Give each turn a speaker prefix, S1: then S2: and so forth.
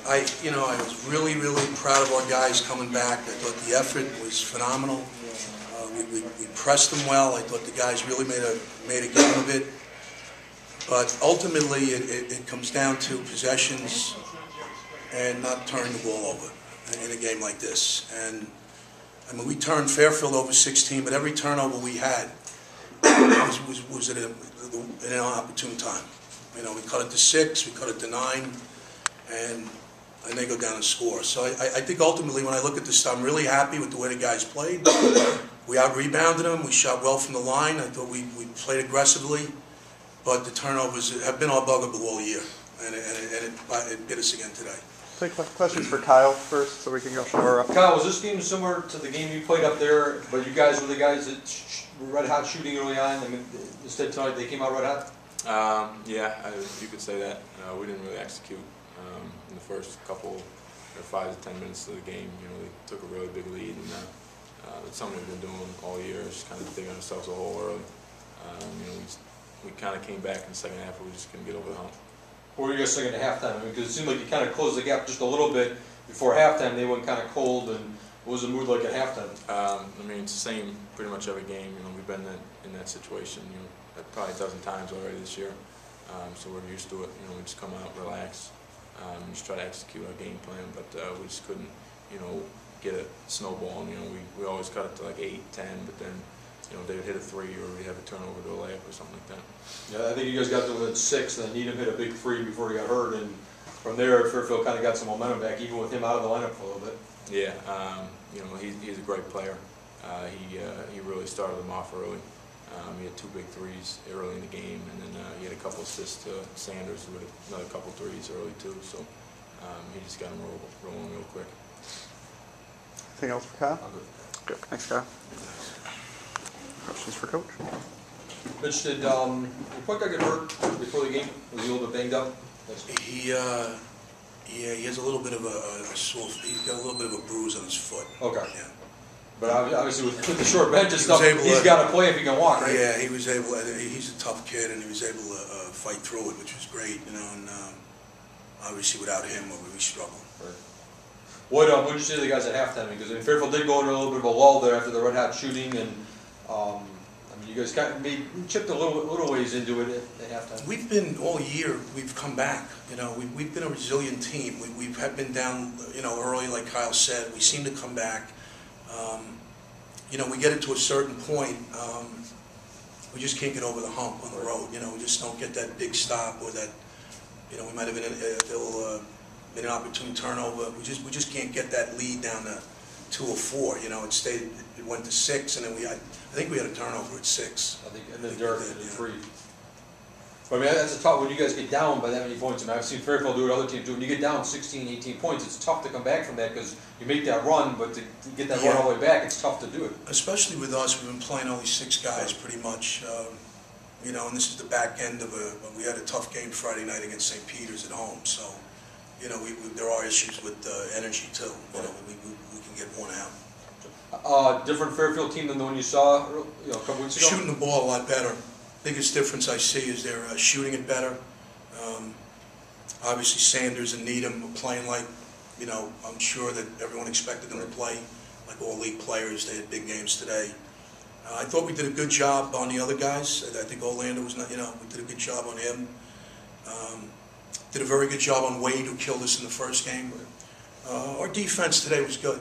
S1: I was really proud of our guys coming back. I thought the effort was phenomenal. We pressed them well. I thought the guys really made a game of it. But ultimately, it comes down to possessions and not turning the ball over in a game like this. And I mean, we turned Fairfield over 16, but every turnover we had was at an opportune time. You know, we cut it to 6, we cut it to 9, and they go down and score. So I think ultimately, when I look at this, I'm really happy with the way the guys played. We out-rebounded them. We shot well from the line. I thought we played aggressively, but the turnovers have been our bugaboo all year, and it bit us again today.
S2: Take questions for Kyle first, so we can go forward.
S3: Kyle, was this game similar to the game you played up there, but you guys were the guys that were red hot shooting early on? I mean, instead tonight they came out red hot?
S4: Yeah, you could say that. We didn't really execute in the first couple, or 5 to 10 minutes of the game. You know, we took a really big lead, and it's something we've been doing all year, is kind of digging ourselves a hole early. You know, we kind of came back in the second half, but we just couldn't get over the hump.
S3: What were you guys thinking at halftime? I mean, because it seemed like you kind of closed the gap just a little bit before halftime. They went kind of cold, and what was the mood like at halftime?
S4: I mean, it's the same pretty much every game. You know, we've been in that situation, you know, probably a dozen times already this year. So we're used to it. You know, we just come out, relax, just try to execute our game plan. But we just couldn't, you know, get a snowball. You know, we always cut it to like 8, 10, but then, you know, they would hit a 3 or we'd have a turnover to a layup or something like that.
S3: Yeah, I think you guys got to within 6, and then Needham hit a big 3 before he got hurt, and from there, Fairfield kind of got some momentum back, even with him out of the lineup for a little bit.
S4: Yeah, you know, he's a great player. He really started them off early. He had 2 big 3s early in the game, and then he had a couple assists to Sanders with another couple 3s early too. So he just got him rolling real quick.
S2: Anything else for Kyle?
S3: Good.
S2: Thanks, Kyle. Questions for Coach?
S3: Mitch, did your point guard get hurt before the game? Was he a little bit banged up?
S1: He has a little bit of he's got a little bit of a bruise on his foot.
S3: Okay.
S1: Yeah.
S3: But obviously with the short bench and stuff, he's got to play if he can walk, right?
S1: Yeah, he was able. He's a tough kid, and he was able to fight through it, which was great. You know, and obviously without him, we struggled. Right.
S3: What did you say to the guys at halftime? Because I mean, Fairfield did go into a little bit of a lull there after the red hot shooting, and I mean, you guys kind of chipped a little ways into it at halftime.
S1: We've been all year. We've come back. You know, we've been a resilient team. We've been down, you know, early, like Kyle said. We seem to come back. You know, we get it to a certain point. We just can't get over the hump on the road. You know, we just don't get that big stop, or that, you know, we might have been an opportune turnover. We just can't get that lead down to 2 or 4. You know, it went to 6, and then I think we had a turnover at 6.
S3: I think, and then Derek did 3. But I mean, that's a tough, when you guys get down by that many points. I mean, I've seen Fairfield do it, other teams do it. When you get down 16, 18 points, it's tough to come back from that, because you make that run, but to get that run all the way back, it's tough to do it.
S1: Especially with us, we've been playing only 6 guys pretty much. You know, and this is the back end of we had a tough game Friday night against St. Peter's at home. So, you know, there are issues with energy too. You know, we can get worn out.
S3: Different Fairfield team than the one you saw, you know, a couple weeks ago?
S1: Shooting the ball a lot better. Biggest difference I see is they're shooting it better. Obviously, Sanders and Needham are playing like, you know, I'm sure that everyone expected them to play like all league players. They had big games today. I thought we did a good job on the other guys. I think Orlando was not, you know, we did a good job on him. Did a very good job on Wade, who killed us in the first game. Our defense today was good.